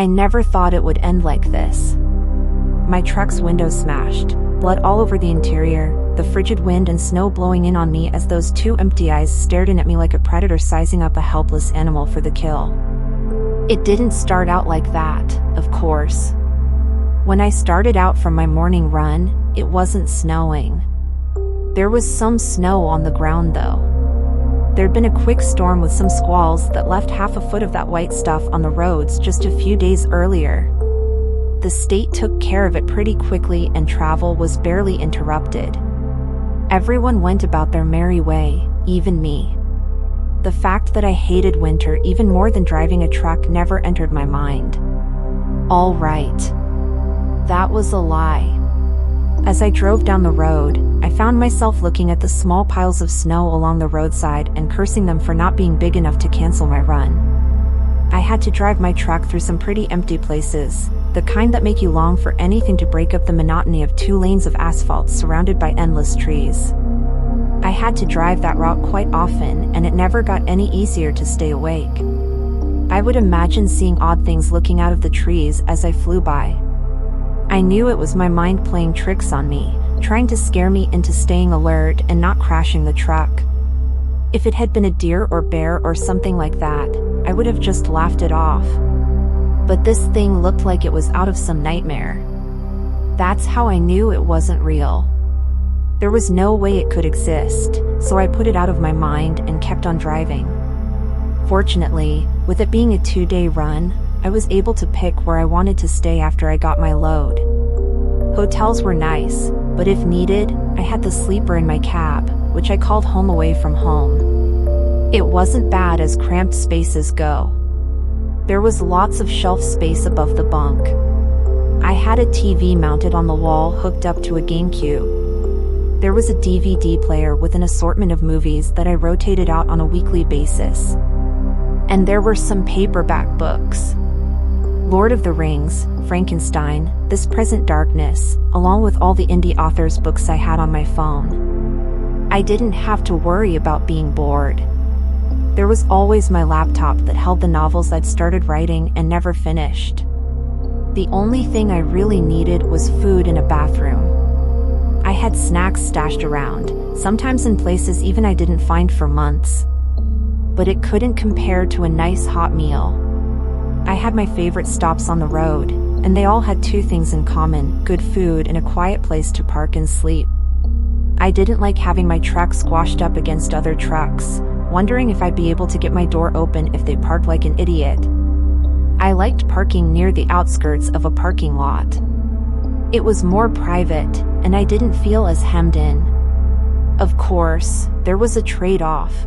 I never thought it would end like this. My truck's window smashed, blood all over the interior, the frigid wind and snow blowing in on me as those two empty eyes stared in at me like a predator sizing up a helpless animal for the kill. It didn't start out like that, of course. When I started out from my morning run, it wasn't snowing. There was some snow on the ground though. There'd been a quick storm with some squalls that left half a foot of that white stuff on the roads just a few days earlier. The state took care of it pretty quickly and travel was barely interrupted. Everyone went about their merry way, even me. The fact that I hated winter even more than driving a truck never entered my mind. All right. That was a lie. As I drove down the road, I found myself looking at the small piles of snow along the roadside and cursing them for not being big enough to cancel my run. I had to drive my truck through some pretty empty places, the kind that make you long for anything to break up the monotony of 2 lanes of asphalt surrounded by endless trees. I had to drive that route quite often, and it never got any easier to stay awake. I would imagine seeing odd things looking out of the trees as I flew by. I knew it was my mind playing tricks on me, trying to scare me into staying alert and not crashing the truck. If it had been a deer or bear or something like that, I would have just laughed it off. But this thing looked like it was out of some nightmare. That's how I knew it wasn't real. There was no way it could exist, so I put it out of my mind and kept on driving. Fortunately, with it being a 2-day run, I was able to pick where I wanted to stay after I got my load. Hotels were nice, but if needed, I had the sleeper in my cab, which I called home away from home. It wasn't bad as cramped spaces go. There was lots of shelf space above the bunk. I had a TV mounted on the wall hooked up to a GameCube. There was a DVD player with an assortment of movies that I rotated out on a weekly basis. And there were some paperback books. Lord of the Rings, Frankenstein, This Present Darkness, along with all the indie authors' books I had on my phone. I didn't have to worry about being bored. There was always my laptop that held the novels I'd started writing and never finished. The only thing I really needed was food and a bathroom. I had snacks stashed around, sometimes in places even I didn't find for months. But it couldn't compare to a nice hot meal. I had my favorite stops on the road, and they all had 2 things in common: good food and a quiet place to park and sleep. I didn't like having my truck squashed up against other trucks, wondering if I'd be able to get my door open if they parked like an idiot. I liked parking near the outskirts of a parking lot. It was more private, and I didn't feel as hemmed in. Of course, there was a trade-off.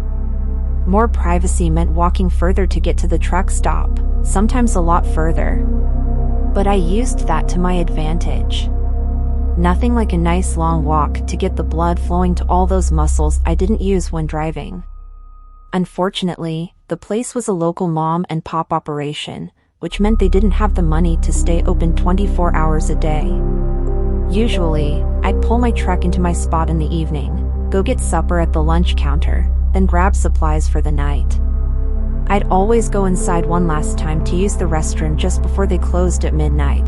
More privacy meant walking further to get to the truck stop, sometimes a lot further. But I used that to my advantage. Nothing like a nice long walk to get the blood flowing to all those muscles I didn't use when driving. Unfortunately, the place was a local mom and pop operation, which meant they didn't have the money to stay open 24 hours a day. Usually, I'd pull my truck into my spot in the evening, go get supper at the lunch counter, then grab supplies for the night. I'd always go inside one last time to use the restroom just before they closed at midnight.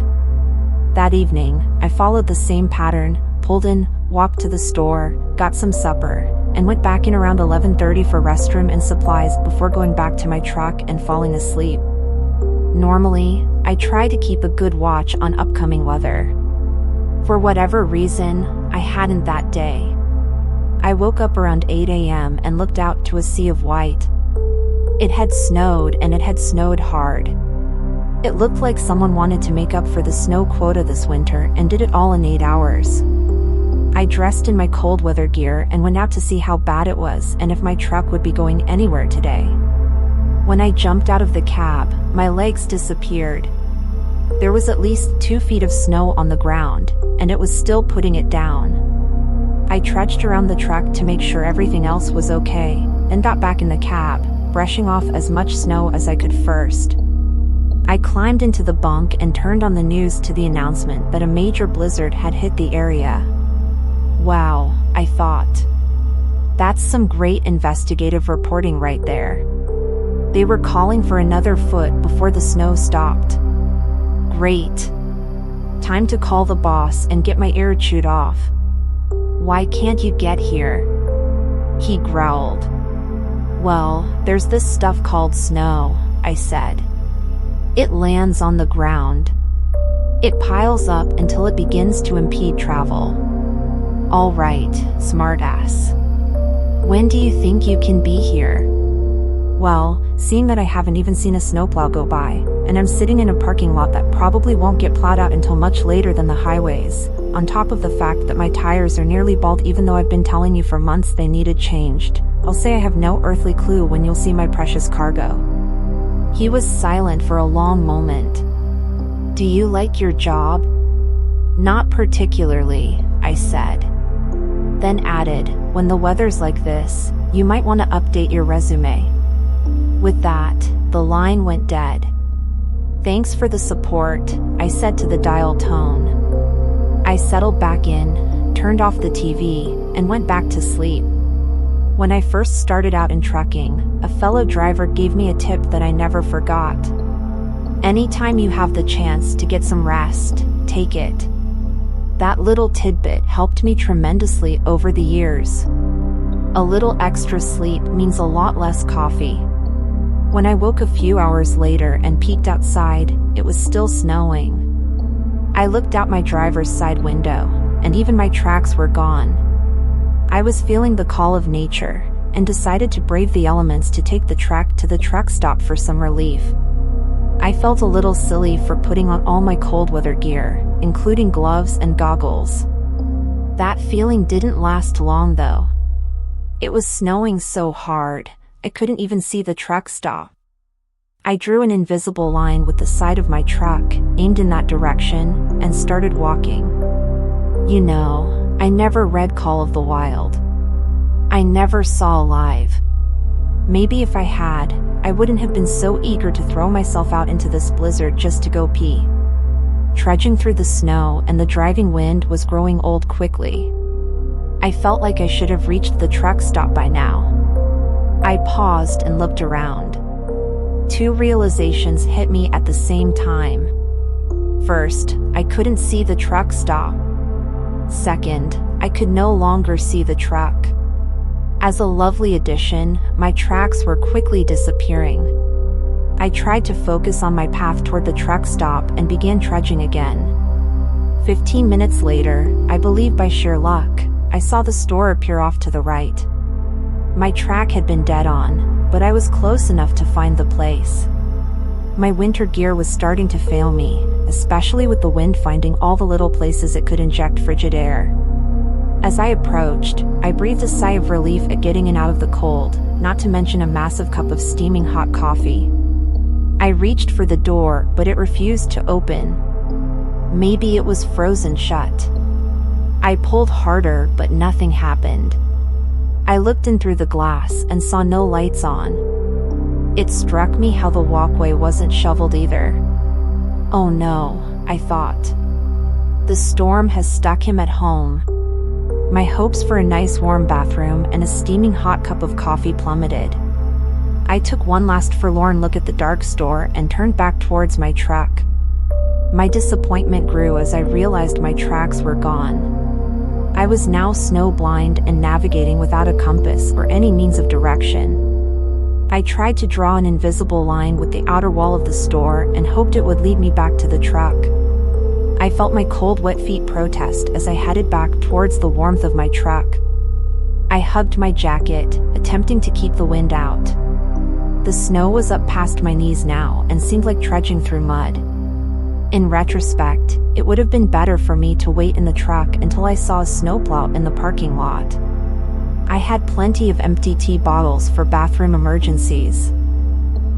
That evening, I followed the same pattern, pulled in, walked to the store, got some supper, and went back in around 11:30 for restroom and supplies before going back to my truck and falling asleep. Normally, I try to keep a good watch on upcoming weather. For whatever reason, I hadn't that day. I woke up around 8 a.m. and looked out to a sea of white. It had snowed, and it had snowed hard. It looked like someone wanted to make up for the snow quota this winter and did it all in 8 hours. I dressed in my cold weather gear and went out to see how bad it was and if my truck would be going anywhere today. When I jumped out of the cab, my legs disappeared. There was at least 2 feet of snow on the ground, and it was still putting it down. I trudged around the truck to make sure everything else was okay, then got back in the cab, brushing off as much snow as I could first. I climbed into the bunk and turned on the news to the announcement that a major blizzard had hit the area. Wow, I thought. That's some great investigative reporting right there. They were calling for another foot before the snow stopped. Great. Time to call the boss and get my ear chewed off. Why can't you get here? He growled. Well, there's this stuff called snow, I said. It lands on the ground. It piles up until it begins to impede travel. All right, smartass. When do you think you can be here? Well, seeing that I haven't even seen a snowplow go by, and I'm sitting in a parking lot that probably won't get plowed out until much later than the highways, on top of the fact that my tires are nearly bald even though I've been telling you for months they needed changed, I'll say I have no earthly clue when you'll see my precious cargo. He was silent for a long moment. Do you like your job? Not particularly, I said. Then added, when the weather's like this, you might want to update your resume. With that, the line went dead. Thanks for the support, I said to the dial tone. I settled back in, turned off the TV, and went back to sleep. When I first started out in trucking, a fellow driver gave me a tip that I never forgot. Anytime you have the chance to get some rest, take it. That little tidbit helped me tremendously over the years. A little extra sleep means a lot less coffee. When I woke a few hours later and peeked outside, it was still snowing. I looked out my driver's side window, and even my tracks were gone. I was feeling the call of nature, and decided to brave the elements to take the truck to the truck stop for some relief. I felt a little silly for putting on all my cold weather gear, including gloves and goggles. That feeling didn't last long though. It was snowing so hard, I couldn't even see the truck stop. I drew an invisible line with the side of my truck, aimed in that direction, and started walking. You know, I never read Call of the Wild. I never saw live. Maybe if I had, I wouldn't have been so eager to throw myself out into this blizzard just to go pee. Trudging through the snow and the driving wind was growing old quickly. I felt like I should have reached the truck stop by now. I paused and looked around. Two realizations hit me at the same time. First, I couldn't see the truck stop. Second, I could no longer see the truck. As a lovely addition, my tracks were quickly disappearing. I tried to focus on my path toward the truck stop and began trudging again. 15 minutes later, I believe by sheer luck, I saw the store appear off to the right. My track had been dead on, but I was close enough to find the place. My winter gear was starting to fail me, especially with the wind finding all the little places it could inject frigid air. As I approached, I breathed a sigh of relief at getting in out of the cold, not to mention a massive cup of steaming hot coffee. I reached for the door, but it refused to open. Maybe it was frozen shut. I pulled harder, but nothing happened. I looked in through the glass and saw no lights on. It struck me how the walkway wasn't shoveled either. Oh no, I thought. The storm has stuck him at home. My hopes for a nice warm bathroom and a steaming hot cup of coffee plummeted. I took one last forlorn look at the dark store and turned back towards my truck. My disappointment grew as I realized my tracks were gone. I was now snow-blind and navigating without a compass or any means of direction. I tried to draw an invisible line with the outer wall of the store and hoped it would lead me back to the truck. I felt my cold, wet feet protest as I headed back towards the warmth of my truck. I hugged my jacket, attempting to keep the wind out. The snow was up past my knees now and seemed like trudging through mud. In retrospect, it would have been better for me to wait in the truck until I saw a snowplow in the parking lot. I had plenty of empty tea bottles for bathroom emergencies.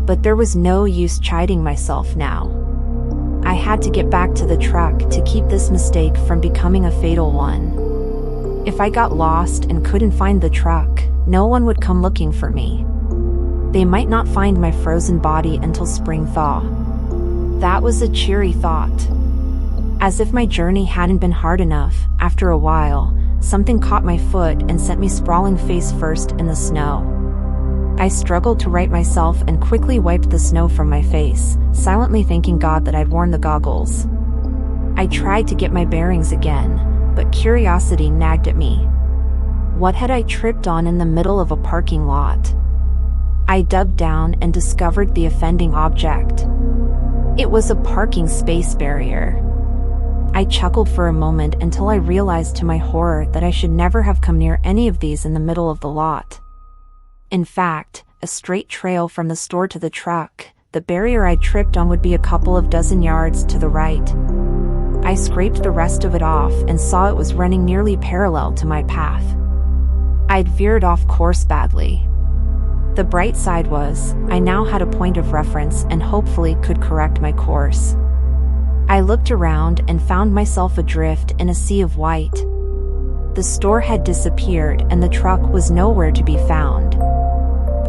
But there was no use chiding myself now. I had to get back to the truck to keep this mistake from becoming a fatal one. If I got lost and couldn't find the truck, no one would come looking for me. They might not find my frozen body until spring thaw. That was a cheery thought. As if my journey hadn't been hard enough, after a while, something caught my foot and sent me sprawling face first in the snow. I struggled to right myself and quickly wiped the snow from my face, silently thanking God that I'd worn the goggles. I tried to get my bearings again, but curiosity nagged at me. What had I tripped on in the middle of a parking lot? I dug down and discovered the offending object. It was a parking space barrier. I chuckled for a moment until I realized to my horror that I should never have come near any of these in the middle of the lot. In fact, a straight trail from the store to the truck, the barrier I tripped on would be a couple of dozen yards to the right. I scraped the rest of it off and saw it was running nearly parallel to my path. I'd veered off course badly. The bright side was, I now had a point of reference and hopefully could correct my course. I looked around and found myself adrift in a sea of white. The store had disappeared and the truck was nowhere to be found.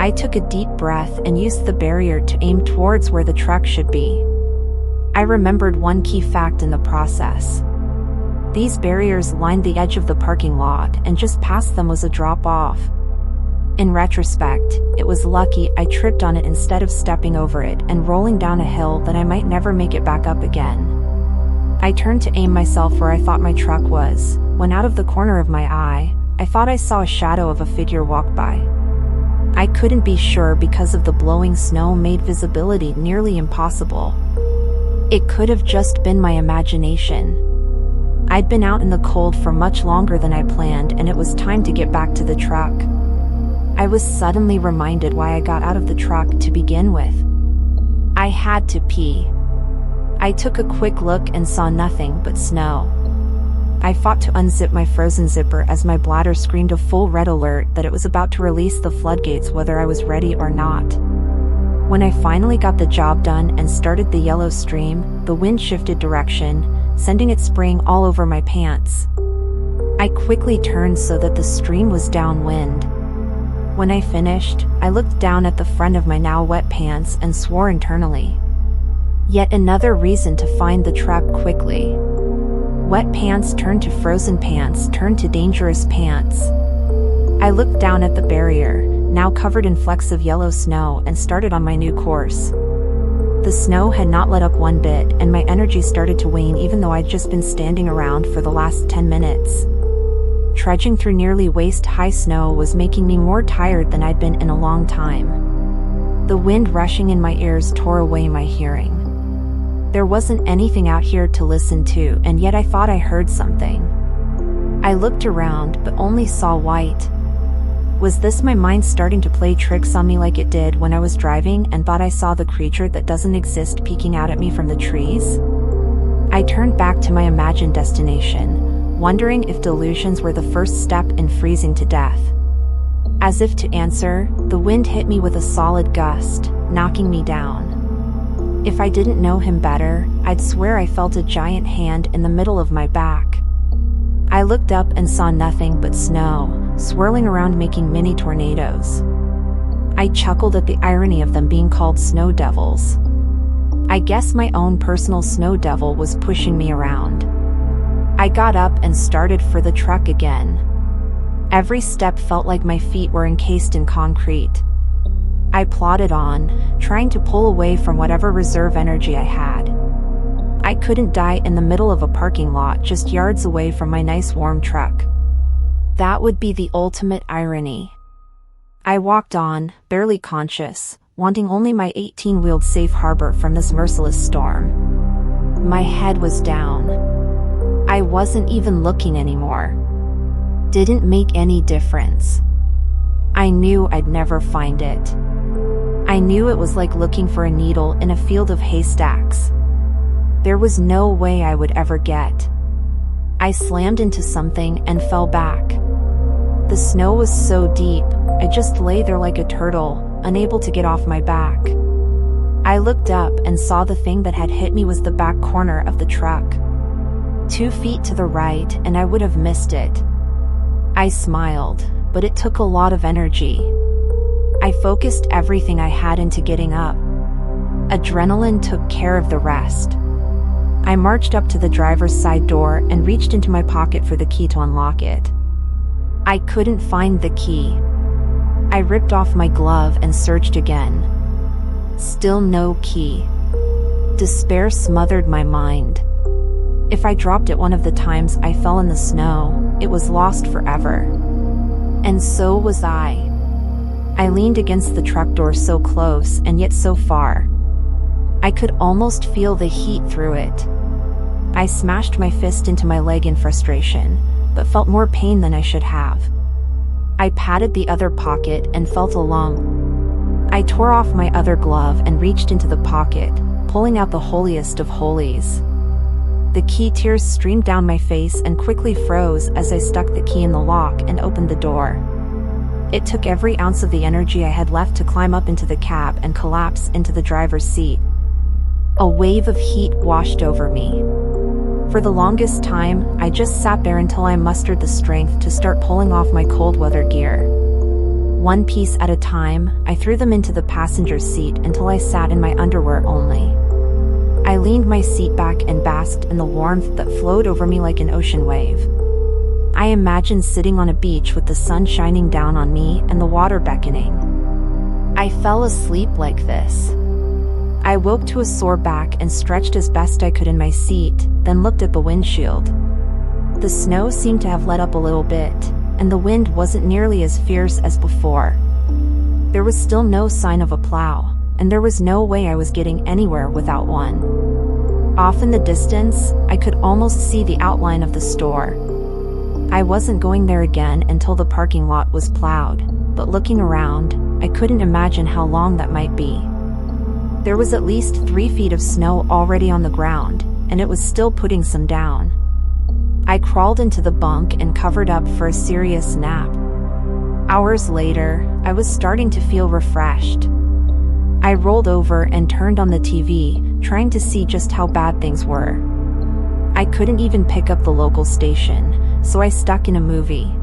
I took a deep breath and used the barrier to aim towards where the truck should be. I remembered one key fact in the process. These barriers lined the edge of the parking lot, and just past them was a drop-off. In retrospect, it was lucky I tripped on it instead of stepping over it and rolling down a hill that I might never make it back up again. I turned to aim myself where I thought my truck was, when out of the corner of my eye, I thought I saw a shadow of a figure walk by. I couldn't be sure because of the blowing snow made visibility nearly impossible. It could have just been my imagination. I'd been out in the cold for much longer than I planned, and it was time to get back to the truck. I was suddenly reminded why I got out of the truck to begin with. I had to pee. I took a quick look and saw nothing but snow. I fought to unzip my frozen zipper as my bladder screamed a full red alert that it was about to release the floodgates whether I was ready or not. When I finally got the job done and started the yellow stream, the wind shifted direction, sending it spraying all over my pants. I quickly turned so that the stream was downwind. When I finished, I looked down at the front of my now wet pants and swore internally. Yet another reason to find the truck quickly. Wet pants turned to frozen pants turned to dangerous pants. I looked down at the barrier, now covered in flecks of yellow snow, and started on my new course. The snow had not let up one bit, and my energy started to wane even though I'd just been standing around for the last 10 minutes. Trudging through nearly waist-high snow was making me more tired than I'd been in a long time. The wind rushing in my ears tore away my hearing. There wasn't anything out here to listen to, and yet I thought I heard something. I looked around, but only saw white. Was this my mind starting to play tricks on me like it did when I was driving and thought I saw the creature that doesn't exist peeking out at me from the trees? I turned back to my imagined destination, wondering if delusions were the first step in freezing to death. As if to answer, the wind hit me with a solid gust, knocking me down. If I didn't know him better, I'd swear I felt a giant hand in the middle of my back. I looked up and saw nothing but snow, swirling around making mini tornadoes. I chuckled at the irony of them being called snow devils. I guess my own personal snow devil was pushing me around. I got up and started for the truck again. Every step felt like my feet were encased in concrete. I plodded on, trying to pull away from whatever reserve energy I had. I couldn't die in the middle of a parking lot just yards away from my nice warm truck. That would be the ultimate irony. I walked on, barely conscious, wanting only my 18-wheeled safe harbor from this merciless storm. My head was down. I wasn't even looking anymore. Didn't make any difference. I knew I'd never find it. I knew it was like looking for a needle in a field of haystacks. There was no way I would ever get. I slammed into something and fell back. The snow was so deep, I just lay there like a turtle, unable to get off my back. I looked up and saw the thing that had hit me was the back corner of the truck. 2 feet to the right, and I would have missed it. I smiled, but it took a lot of energy. I focused everything I had into getting up. Adrenaline took care of the rest. I marched up to the driver's side door and reached into my pocket for the key to unlock it. I couldn't find the key. I ripped off my glove and searched again. Still no key. Despair smothered my mind. If I dropped it one of the times I fell in the snow, it was lost forever. And so was I. I leaned against the truck door so close and yet so far. I could almost feel the heat through it. I smashed my fist into my leg in frustration, but felt more pain than I should have. I patted the other pocket and felt a lump. I tore off my other glove and reached into the pocket, pulling out the holiest of holies. The key tears streamed down my face and quickly froze as I stuck the key in the lock and opened the door. It took every ounce of the energy I had left to climb up into the cab and collapse into the driver's seat. A wave of heat washed over me. For the longest time, I just sat there until I mustered the strength to start pulling off my cold weather gear. One piece at a time, I threw them into the passenger seat until I sat in my underwear only. I leaned my seat back and basked in the warmth that flowed over me like an ocean wave. I imagined sitting on a beach with the sun shining down on me and the water beckoning. I fell asleep like this. I woke to a sore back and stretched as best I could in my seat, then looked at the windshield. The snow seemed to have let up a little bit, and the wind wasn't nearly as fierce as before. There was still no sign of a plow, and there was no way I was getting anywhere without one. Off in the distance, I could almost see the outline of the store. I wasn't going there again until the parking lot was plowed, but looking around, I couldn't imagine how long that might be. There was at least 3 feet of snow already on the ground, and it was still putting some down. I crawled into the bunk and covered up for a serious nap. Hours later, I was starting to feel refreshed. I rolled over and turned on the TV, trying to see just how bad things were. I couldn't even pick up the local station, so I stuck in a movie.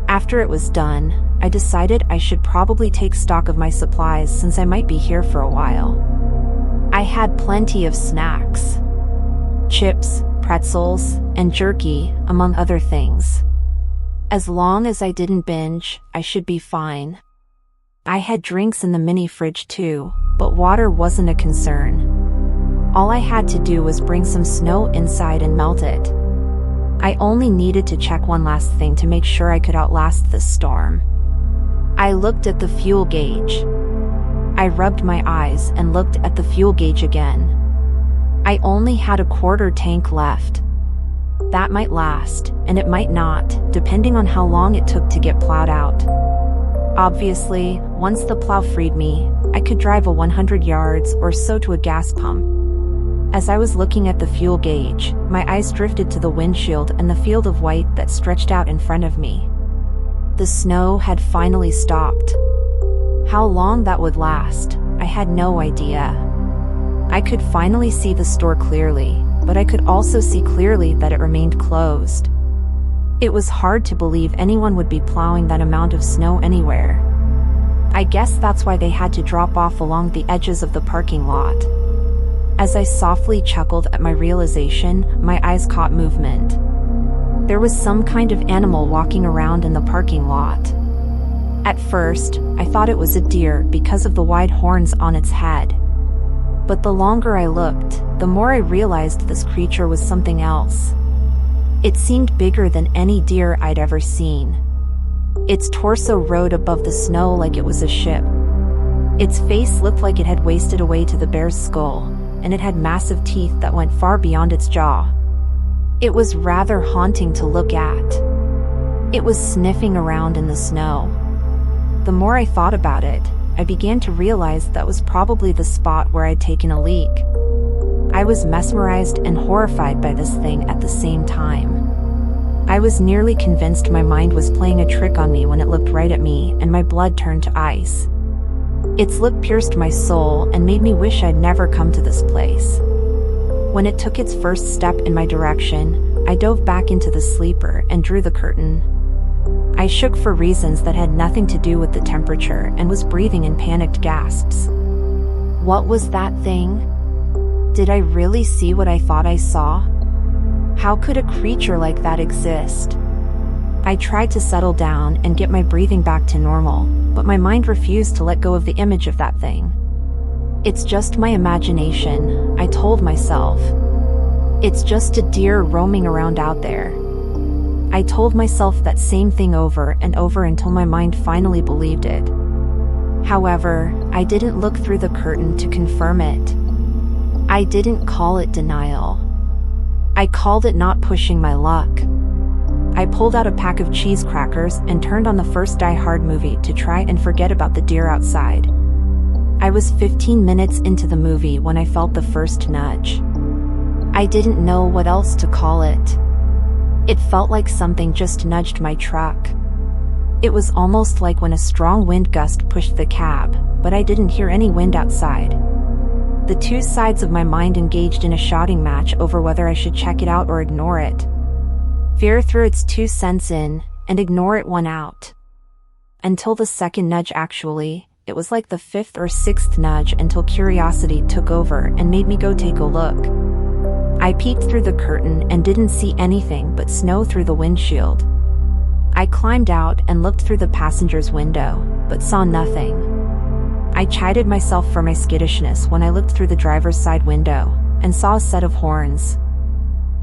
After it was done, I decided I should probably take stock of my supplies since I might be here for a while. I had plenty of snacks. Chips, pretzels, and jerky, among other things. As long as I didn't binge, I should be fine. I had drinks in the mini fridge too, but water wasn't a concern. All I had to do was bring some snow inside and melt it. I only needed to check one last thing to make sure I could outlast this storm. I looked at the fuel gauge. I rubbed my eyes and looked at the fuel gauge again. I only had a quarter tank left. That might last, and it might not, depending on how long it took to get plowed out. Obviously, once the plow freed me, I could drive a 100 yards or so to a gas pump. As I was looking at the fuel gauge, my eyes drifted to the windshield and the field of white that stretched out in front of me. The snow had finally stopped. How long that would last, I had no idea. I could finally see the store clearly, but I could also see clearly that it remained closed. It was hard to believe anyone would be plowing that amount of snow anywhere. I guess that's why they had to drop off along the edges of the parking lot. As I softly chuckled at my realization, my eyes caught movement. There was some kind of animal walking around in the parking lot. At first, I thought it was a deer because of the wide horns on its head. But the longer I looked, the more I realized this creature was something else. It seemed bigger than any deer I'd ever seen. Its torso rode above the snow like it was a ship. Its face looked like it had wasted away to the bear's skull, and it had massive teeth that went far beyond its jaw. It was rather haunting to look at. It was sniffing around in the snow. The more I thought about it, I began to realize that was probably the spot where I'd taken a leak. I was mesmerized and horrified by this thing at the same time. I was nearly convinced my mind was playing a trick on me when it looked right at me and my blood turned to ice. Its look pierced my soul and made me wish I'd never come to this place. When it took its first step in my direction, I dove back into the sleeper and drew the curtain. I shook for reasons that had nothing to do with the temperature and was breathing in panicked gasps. What was that thing? Did I really see what I thought I saw? How could a creature like that exist? I tried to settle down and get my breathing back to normal, but my mind refused to let go of the image of that thing. It's just my imagination, I told myself. It's just a deer roaming around out there. I told myself that same thing over and over until my mind finally believed it. However, I didn't look through the curtain to confirm it. I didn't call it denial. I called it not pushing my luck. I pulled out a pack of cheese crackers and turned on the first Die Hard movie to try and forget about the deer outside. I was 15 minutes into the movie when I felt the first nudge. I didn't know what else to call it. It felt like something just nudged my truck. It was almost like when a strong wind gust pushed the cab, but I didn't hear any wind outside. The two sides of my mind engaged in a shouting match over whether I should check it out or ignore it. Fear threw its 2 cents in, and ignore it won out. Until the second nudge actually, it was like the 5th or 6th nudge until curiosity took over and made me go take a look. I peeked through the curtain and didn't see anything but snow through the windshield. I climbed out and looked through the passenger's window, but saw nothing. I chided myself for my skittishness when I looked through the driver's side window and saw a set of horns.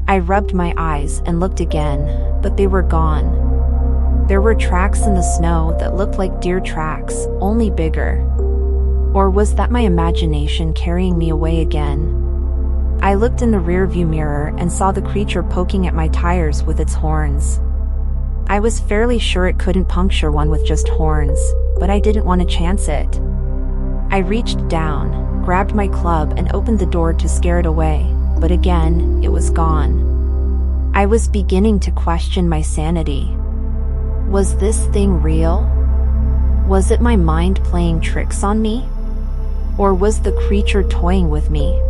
I rubbed my eyes and looked again, but they were gone. There were tracks in the snow that looked like deer tracks, only bigger. Or was that my imagination carrying me away again? I looked in the rearview mirror and saw the creature poking at my tires with its horns. I was fairly sure it couldn't puncture one with just horns, but I didn't want to chance it. I reached down, grabbed my club and opened the door to scare it away, but again, it was gone. I was beginning to question my sanity. Was this thing real? Was it my mind playing tricks on me? Or was the creature toying with me,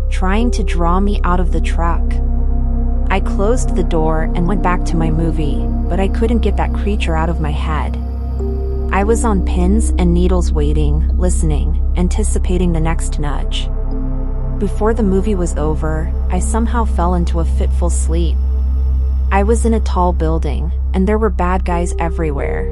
trying to draw me out of the truck? I closed the door and went back to my movie, but I couldn't get that creature out of my head. I was on pins and needles waiting, listening, anticipating the next nudge. Before the movie was over, I somehow fell into a fitful sleep. I was in a tall building, and there were bad guys everywhere.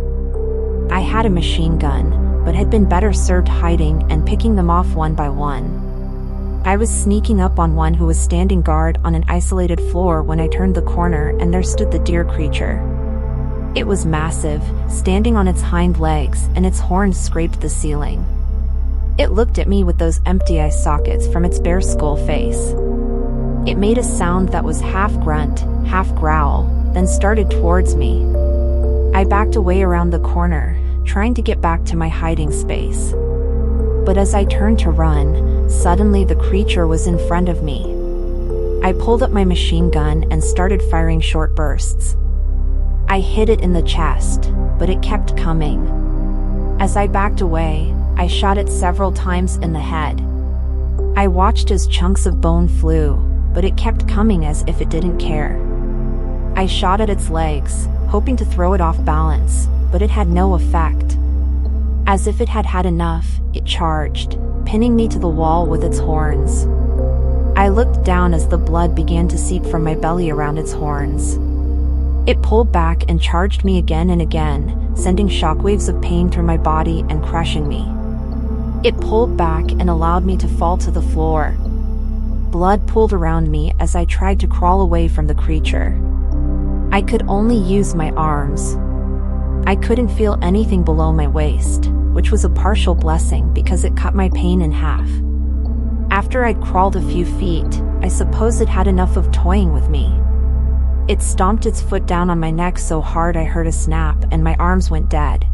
I had a machine gun, but had been better served hiding and picking them off one by one. I was sneaking up on one who was standing guard on an isolated floor when I turned the corner and there stood the deer creature. It was massive, standing on its hind legs, and its horns scraped the ceiling. It looked at me with those empty eye sockets from its bare skull face. It made a sound that was half grunt, half growl, then started towards me. I backed away around the corner, trying to get back to my hiding space. But as I turned to run, suddenly the creature was in front of me. I pulled up my machine gun and started firing short bursts. I hit it in the chest, but it kept coming. As I backed away, I shot it several times in the head. I watched as chunks of bone flew, but it kept coming as if it didn't care. I shot at its legs, hoping to throw it off balance, but it had no effect. As if it had had enough, it charged, pinning me to the wall with its horns. I looked down as the blood began to seep from my belly around its horns. It pulled back and charged me again and again, sending shockwaves of pain through my body and crushing me. It pulled back and allowed me to fall to the floor. Blood pooled around me as I tried to crawl away from the creature. I could only use my arms. I couldn't feel anything below my waist, which was a partial blessing because it cut my pain in half. After I'd crawled a few feet, I suppose it had enough of toying with me. It stomped its foot down on my neck so hard I heard a snap and my arms went dead.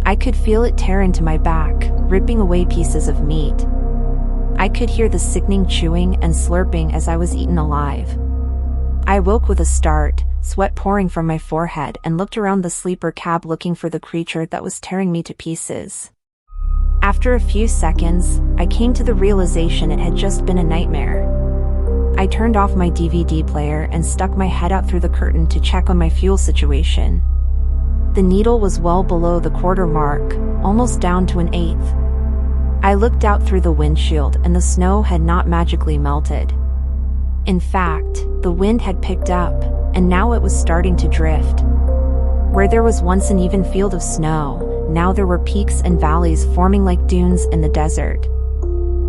I could feel it tear into my back, ripping away pieces of meat. I could hear the sickening chewing and slurping as I was eaten alive. I woke with a start, sweat pouring from my forehead, and looked around the sleeper cab looking for the creature that was tearing me to pieces. After a few seconds, I came to the realization it had just been a nightmare. I turned off my DVD player and stuck my head out through the curtain to check on my fuel situation. The needle was well below the quarter mark, almost down to an eighth. I looked out through the windshield and the snow had not magically melted. In fact, the wind had picked up, and now it was starting to drift. Where there was once an even field of snow, now there were peaks and valleys forming like dunes in the desert.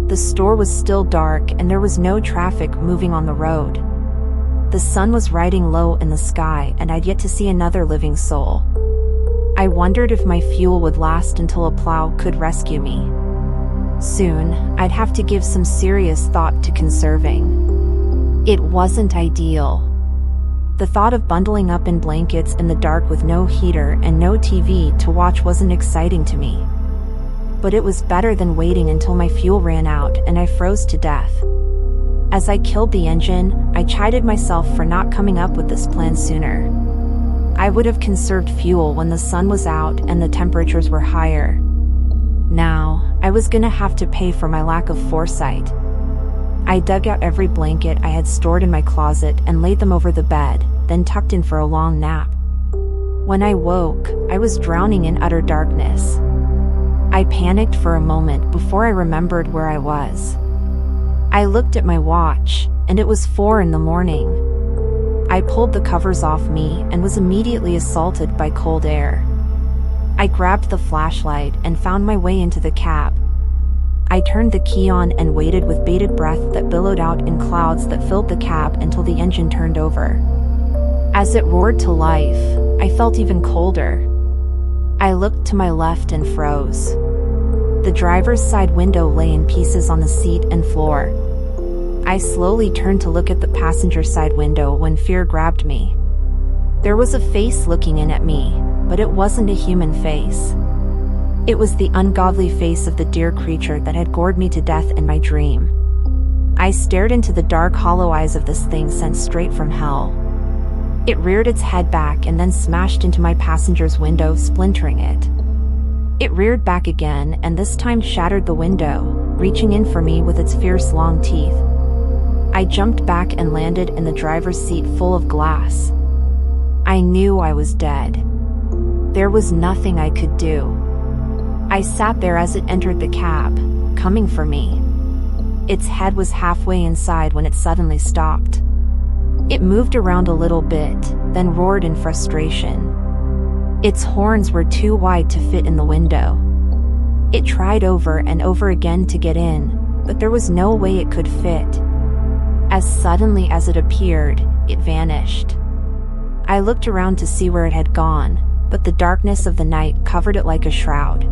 The store was still dark and there was no traffic moving on the road. The sun was riding low in the sky and I'd yet to see another living soul. I wondered if my fuel would last until a plow could rescue me. Soon, I'd have to give some serious thought to conserving. It wasn't ideal. The thought of bundling up in blankets in the dark with no heater and no TV to watch wasn't exciting to me. But it was better than waiting until my fuel ran out and I froze to death. As I killed the engine, I chided myself for not coming up with this plan sooner. I would have conserved fuel when the sun was out and the temperatures were higher. Now, I was gonna have to pay for my lack of foresight. I dug out every blanket I had stored in my closet and laid them over the bed, then tucked in for a long nap. When I woke, I was drowning in utter darkness. I panicked for a moment before I remembered where I was. I looked at my watch, and it was 4 in the morning. I pulled the covers off me and was immediately assaulted by cold air. I grabbed the flashlight and found my way into the cab. I turned the key on and waited with bated breath that billowed out in clouds that filled the cab until the engine turned over. As it roared to life, I felt even colder. I looked to my left and froze. The driver's side window lay in pieces on the seat and floor. I slowly turned to look at the passenger side window when fear grabbed me. There was a face looking in at me, but it wasn't a human face. It was the ungodly face of the dear creature that had gored me to death in my dream. I stared into the dark hollow eyes of this thing sent straight from hell. It reared its head back and then smashed into my passenger's window, splintering it. It reared back again and this time shattered the window, reaching in for me with its fierce long teeth. I jumped back and landed in the driver's seat full of glass. I knew I was dead. There was nothing I could do. I sat there as it entered the cab, coming for me. Its head was halfway inside when it suddenly stopped. It moved around a little bit, then roared in frustration. Its horns were too wide to fit in the window. It tried over and over again to get in, but there was no way it could fit. As suddenly as it appeared, it vanished. I looked around to see where it had gone, but the darkness of the night covered it like a shroud.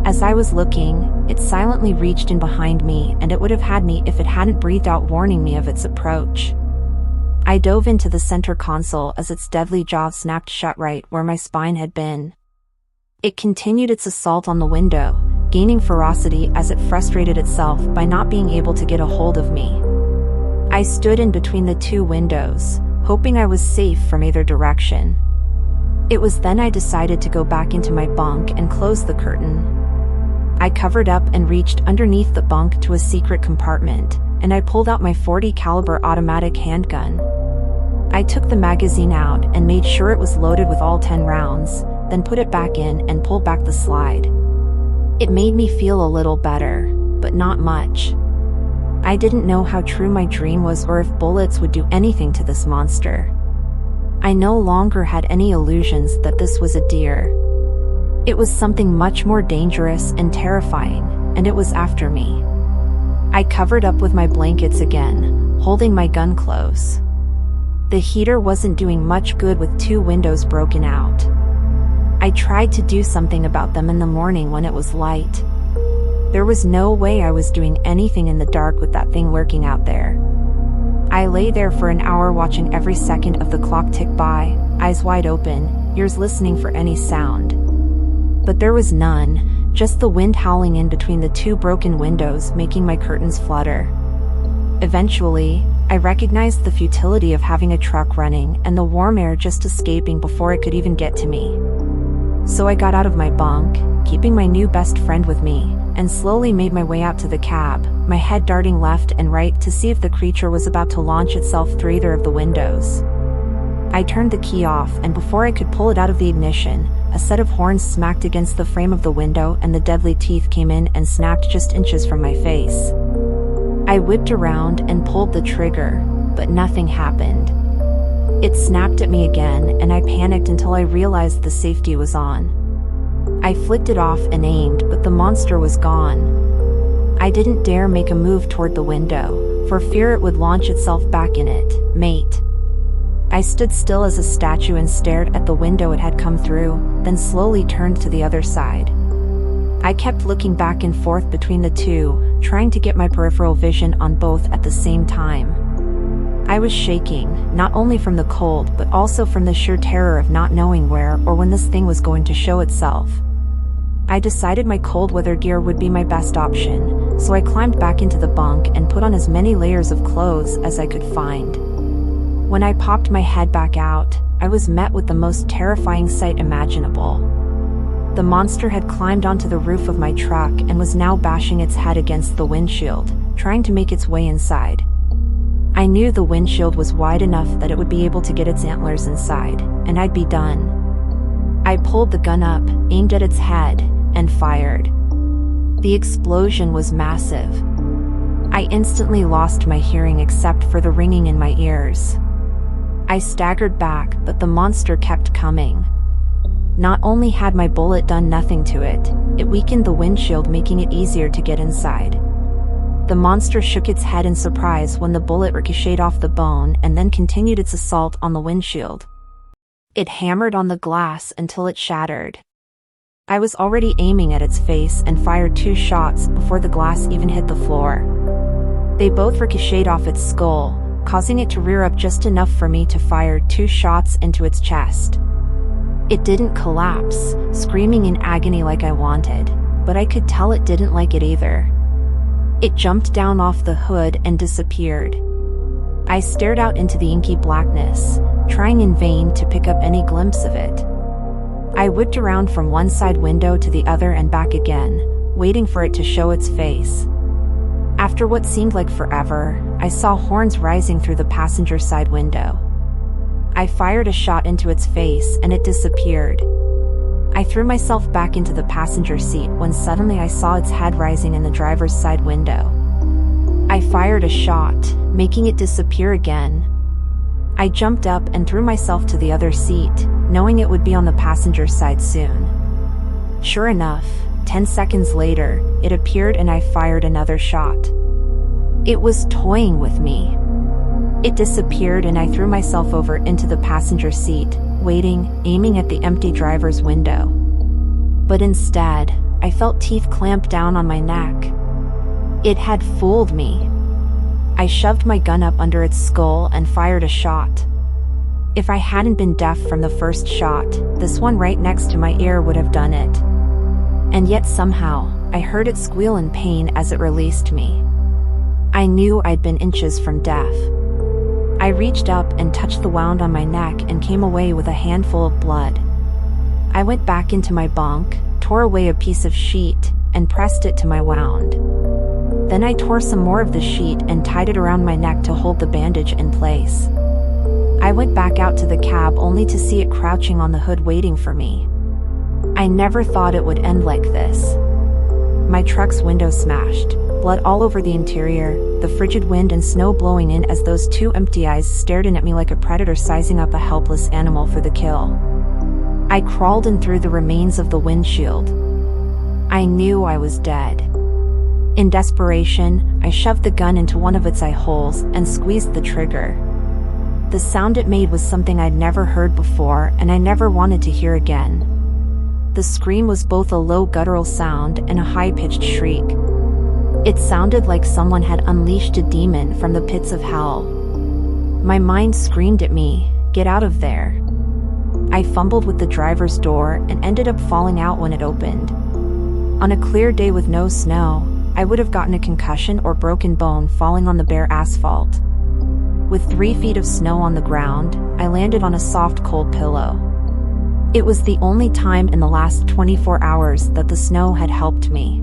As I was looking, it silently reached in behind me, and it would have had me if it hadn't breathed out warning me of its approach. I dove into the center console as its deadly jaw snapped shut right where my spine had been. It continued its assault on the window, gaining ferocity as it frustrated itself by not being able to get a hold of me. I stood in between the two windows, hoping I was safe from either direction. It was then I decided to go back into my bunk and close the curtain. I covered up and reached underneath the bunk to a secret compartment, and I pulled out my .40 caliber automatic handgun. I took the magazine out and made sure it was loaded with all 10 rounds, then put it back in and pulled back the slide. It made me feel a little better, but not much. I didn't know how true my dream was or if bullets would do anything to this monster. I no longer had any illusions that this was a deer. It was something much more dangerous and terrifying, and it was after me. I covered up with my blankets again, holding my gun close. The heater wasn't doing much good with 2 windows broken out. I tried to do something about them in the morning when it was light. There was no way I was doing anything in the dark with that thing lurking out there. I lay there for an hour watching every second of the clock tick by, eyes wide open, ears listening for any sound. But there was none, just the wind howling in between the 2 broken windows making my curtains flutter. Eventually, I recognized the futility of having a truck running and the warm air just escaping before it could even get to me. So I got out of my bunk, keeping my new best friend with me, and slowly made my way out to the cab, my head darting left and right to see if the creature was about to launch itself through either of the windows. I turned the key off, and before I could pull it out of the ignition, a set of horns smacked against the frame of the window and the deadly teeth came in and snapped just inches from my face. I whipped around and pulled the trigger, but nothing happened. It snapped at me again, and I panicked until I realized the safety was on. I flicked it off and aimed, but the monster was gone. I didn't dare make a move toward the window, for fear it would launch itself back in it, mate. I stood still as a statue and stared at the window it had come through, then slowly turned to the other side. I kept looking back and forth between the two, trying to get my peripheral vision on both at the same time. I was shaking, not only from the cold but also from the sheer terror of not knowing where or when this thing was going to show itself. I decided my cold weather gear would be my best option, so I climbed back into the bunk and put on as many layers of clothes as I could find. When I popped my head back out, I was met with the most terrifying sight imaginable. The monster had climbed onto the roof of my truck and was now bashing its head against the windshield, trying to make its way inside. I knew the windshield was wide enough that it would be able to get its antlers inside, and I'd be done. I pulled the gun up, aimed at its head, and fired. The explosion was massive. I instantly lost my hearing except for the ringing in my ears. I staggered back, but the monster kept coming. Not only had my bullet done nothing to it, it weakened the windshield, making it easier to get inside. The monster shook its head in surprise when the bullet ricocheted off the bone and then continued its assault on the windshield. It hammered on the glass until it shattered. I was already aiming at its face and fired 2 shots before the glass even hit the floor. They both ricocheted off its skull, causing it to rear up just enough for me to fire 2 shots into its chest. It didn't collapse, screaming in agony like I wanted, but I could tell it didn't like it either. It jumped down off the hood and disappeared. I stared out into the inky blackness, trying in vain to pick up any glimpse of it. I whipped around from one side window to the other and back again, waiting for it to show its face. After what seemed like forever, I saw horns rising through the passenger side window. I fired a shot into its face and it disappeared. I threw myself back into the passenger seat when suddenly I saw its head rising in the driver's side window. I fired a shot, making it disappear again. I jumped up and threw myself to the other seat, knowing it would be on the passenger side soon. Sure enough, 10 seconds later, it appeared and I fired another shot. It was toying with me. It disappeared and I threw myself over into the passenger seat, waiting, aiming at the empty driver's window. But instead, I felt teeth clamp down on my neck. It had fooled me. I shoved my gun up under its skull and fired a shot. If I hadn't been deaf from the first shot, this one right next to my ear would have done it. And yet somehow, I heard it squeal in pain as it released me. I knew I'd been inches from death. I reached up and touched the wound on my neck and came away with a handful of blood. I went back into my bunk, tore away a piece of sheet, and pressed it to my wound. Then I tore some more of the sheet and tied it around my neck to hold the bandage in place. I went back out to the cab only to see it crouching on the hood waiting for me. I never thought it would end like this. My truck's window smashed, blood all over the interior, the frigid wind and snow blowing in as those 2 empty eyes stared in at me like a predator sizing up a helpless animal for the kill. I crawled in through the remains of the windshield. I knew I was dead. In desperation, I shoved the gun into one of its eye holes and squeezed the trigger. The sound it made was something I'd never heard before and I never wanted to hear again. The scream was both a low guttural sound and a high-pitched shriek. It sounded like someone had unleashed a demon from the pits of hell. My mind screamed at me, "Get out of there." I fumbled with the driver's door and ended up falling out when it opened. On a clear day with no snow, I would have gotten a concussion or broken bone falling on the bare asphalt. With 3 feet of snow on the ground, I landed on a soft, cold pillow. It was the only time in the last 24 hours that the snow had helped me.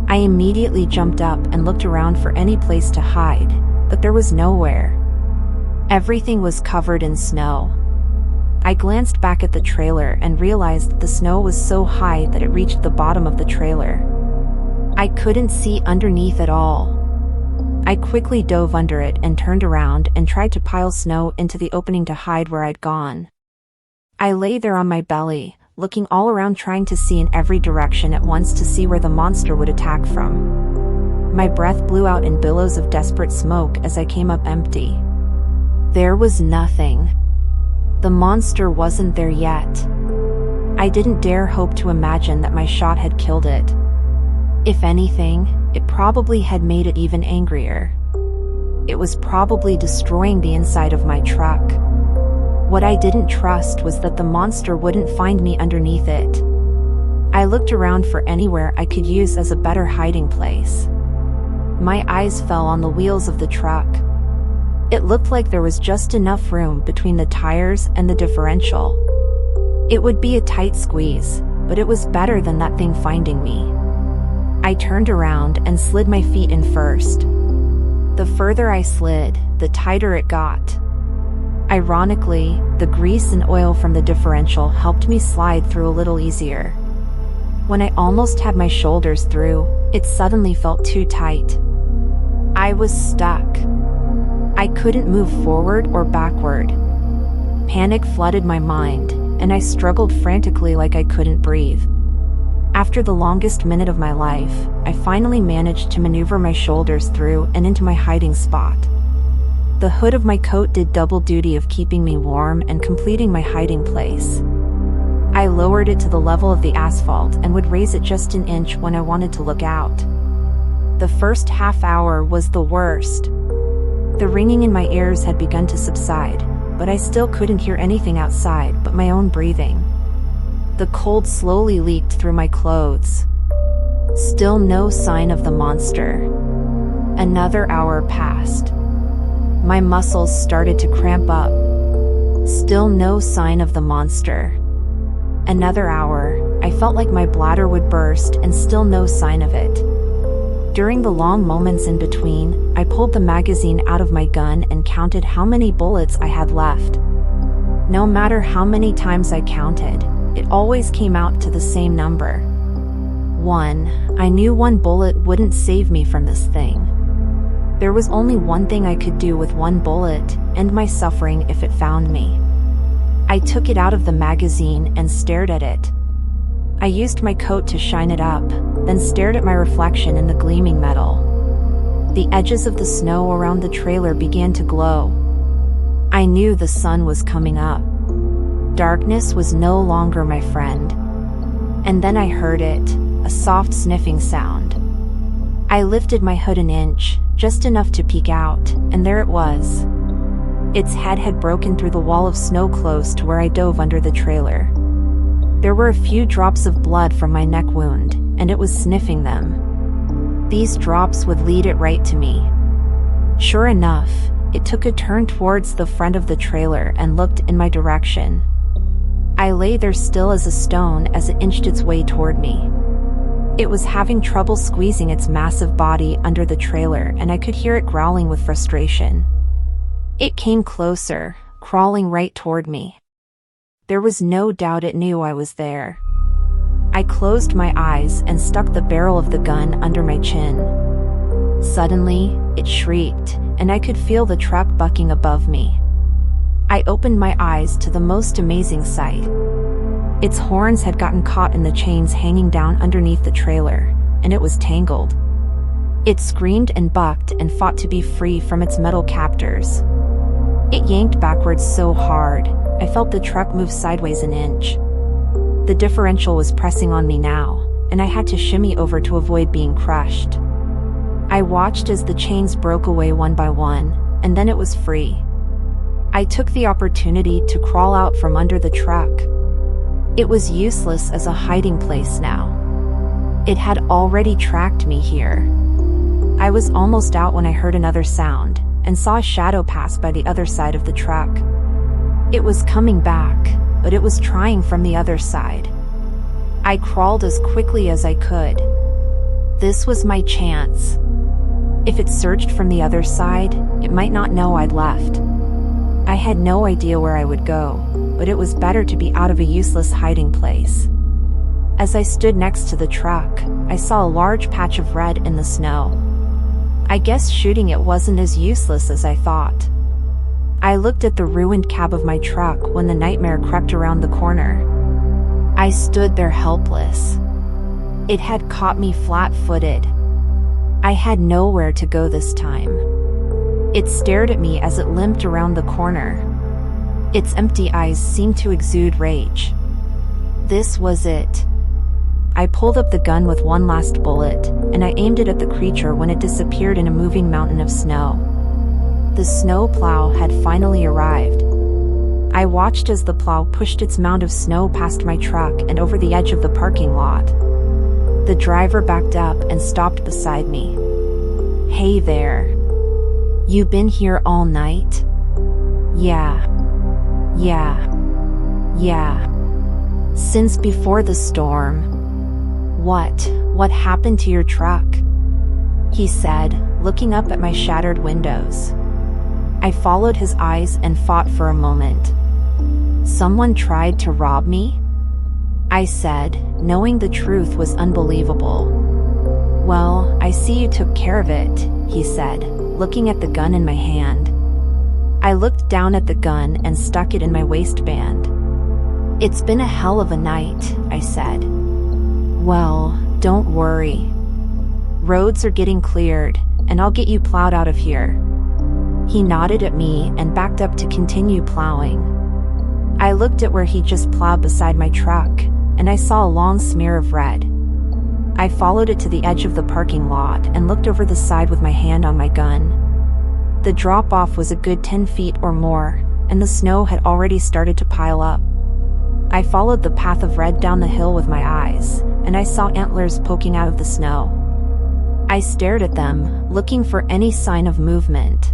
I immediately jumped up and looked around for any place to hide, but there was nowhere. Everything was covered in snow. I glanced back at the trailer and realized the snow was so high that it reached the bottom of the trailer. I couldn't see underneath at all. I quickly dove under it and turned around and tried to pile snow into the opening to hide where I'd gone. I lay there on my belly, looking all around, trying to see in every direction at once to see where the monster would attack from. My breath blew out in billows of desperate smoke as I came up empty. There was nothing. The monster wasn't there yet. I didn't dare hope to imagine that my shot had killed it. If anything, it probably had made it even angrier. It was probably destroying the inside of my truck. What I didn't trust was that the monster wouldn't find me underneath it. I looked around for anywhere I could use as a better hiding place. My eyes fell on the wheels of the truck. It looked like there was just enough room between the tires and the differential. It would be a tight squeeze, but it was better than that thing finding me. I turned around and slid my feet in first. The further I slid, the tighter it got. Ironically, the grease and oil from the differential helped me slide through a little easier. When I almost had my shoulders through, it suddenly felt too tight. I was stuck. I couldn't move forward or backward. Panic flooded my mind, and I struggled frantically like I couldn't breathe. After the longest minute of my life, I finally managed to maneuver my shoulders through and into my hiding spot. The hood of my coat did double duty of keeping me warm and completing my hiding place. I lowered it to the level of the asphalt and would raise it just an inch when I wanted to look out. The first half hour was the worst. The ringing in my ears had begun to subside, but I still couldn't hear anything outside but my own breathing. The cold slowly leaked through my clothes. Still no sign of the monster. Another hour passed. My muscles started to cramp up. Still no sign of the monster. Another hour, I felt like my bladder would burst and still no sign of it. During the long moments in between, I pulled the magazine out of my gun and counted how many bullets I had left. No matter how many times I counted, it always came out to the same number. 1. I knew one bullet wouldn't save me from this thing. There was only one thing I could do with one bullet, end my suffering if it found me. I took it out of the magazine and stared at it. I used my coat to shine it up, then stared at my reflection in the gleaming metal. The edges of the snow around the trailer began to glow. I knew the sun was coming up. Darkness was no longer my friend. And then I heard it, a soft sniffing sound. I lifted my hood an inch, just enough to peek out, and there it was. Its head had broken through the wall of snow close to where I dove under the trailer. There were a few drops of blood from my neck wound, and it was sniffing them. These drops would lead it right to me. Sure enough, it took a turn towards the front of the trailer and looked in my direction. I lay there still as a stone as it inched its way toward me. It was having trouble squeezing its massive body under the trailer, and I could hear it growling with frustration. It came closer, crawling right toward me. There was no doubt it knew I was there. I closed my eyes and stuck the barrel of the gun under my chin. Suddenly, it shrieked, and I could feel the truck bucking above me. I opened my eyes to the most amazing sight. Its horns had gotten caught in the chains hanging down underneath the trailer, and it was tangled. It screamed and bucked and fought to be free from its metal captors. It yanked backwards so hard, I felt the truck move sideways an inch. The differential was pressing on me now, and I had to shimmy over to avoid being crushed. I watched as the chains broke away one by one, and then it was free. I took the opportunity to crawl out from under the truck. It was useless as a hiding place now. It had already tracked me here. I was almost out when I heard another sound, and saw a shadow pass by the other side of the truck. It was coming back, but it was trying from the other side. I crawled as quickly as I could. This was my chance. If it surged from the other side, it might not know I'd left. I had no idea where I would go, but it was better to be out of a useless hiding place. As I stood next to the truck, I saw a large patch of red in the snow. I guess shooting it wasn't as useless as I thought. I looked at the ruined cab of my truck when the nightmare crept around the corner. I stood there helpless. It had caught me flat-footed. I had nowhere to go this time. It stared at me as it limped around the corner. Its empty eyes seemed to exude rage. This was it. I pulled up the gun with one last bullet, and I aimed it at the creature when it disappeared in a moving mountain of snow. The snow plow had finally arrived. I watched as the plow pushed its mound of snow past my truck and over the edge of the parking lot. The driver backed up and stopped beside me. "Hey there. You been here all night?" Yeah. Since before the storm." What happened to your truck?" he said, looking up at my shattered windows. I followed his eyes and fought for a moment. "Someone tried to rob me?" I said, knowing the truth was unbelievable. "Well, I see you took care of it," he said, looking at the gun in my hand. I looked down at the gun and stuck it in my waistband. "It's been a hell of a night," I said. "Well, don't worry. Roads are getting cleared, and I'll get you plowed out of here." He nodded at me and backed up to continue plowing. I looked at where he just plowed beside my truck, and I saw a long smear of red. I followed it to the edge of the parking lot and looked over the side with my hand on my gun. The drop-off was a good 10 feet or more, and the snow had already started to pile up. I followed the path of red down the hill with my eyes, and I saw antlers poking out of the snow. I stared at them, looking for any sign of movement.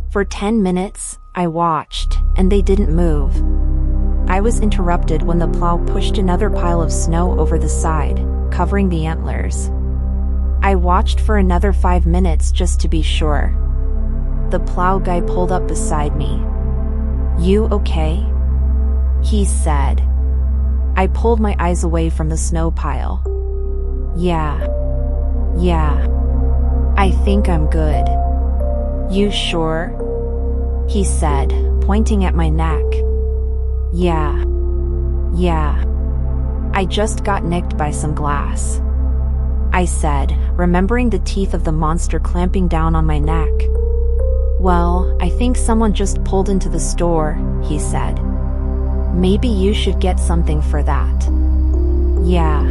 For 10 minutes, I watched, and they didn't move. I was interrupted when the plow pushed another pile of snow over the side, covering the antlers. I watched for another 5 minutes just to be sure. The plow guy pulled up beside me. "You okay?" he said. I pulled my eyes away from the snow pile. Yeah. I think I'm good." "You sure?" he said, pointing at my neck. Yeah. I just got nicked by some glass," I said, remembering the teeth of the monster clamping down on my neck. "Well, I think someone just pulled into the store," he said. "Maybe you should get something for that." Yeah.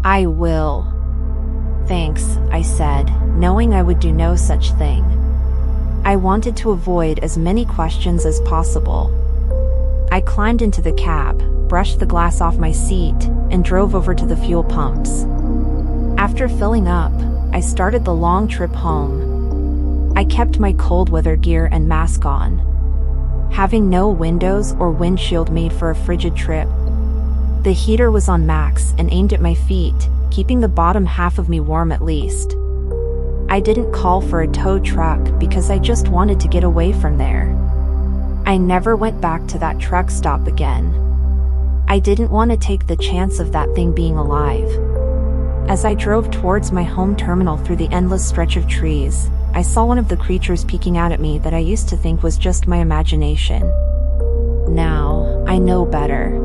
"I will." "Thanks," I said, knowing I would do no such thing. I wanted to avoid as many questions as possible. I climbed into the cab, brushed the glass off my seat, and drove over to the fuel pumps. After filling up, I started the long trip home. I kept my cold weather gear and mask on. Having no windows or windshield made for a frigid trip. The heater was on max and aimed at my feet, keeping the bottom half of me warm at least. I didn't call for a tow truck because I just wanted to get away from there. I never went back to that truck stop again. I didn't want to take the chance of that thing being alive. As I drove towards my home terminal through the endless stretch of trees, I saw one of the creatures peeking out at me that I used to think was just my imagination. Now, I know better.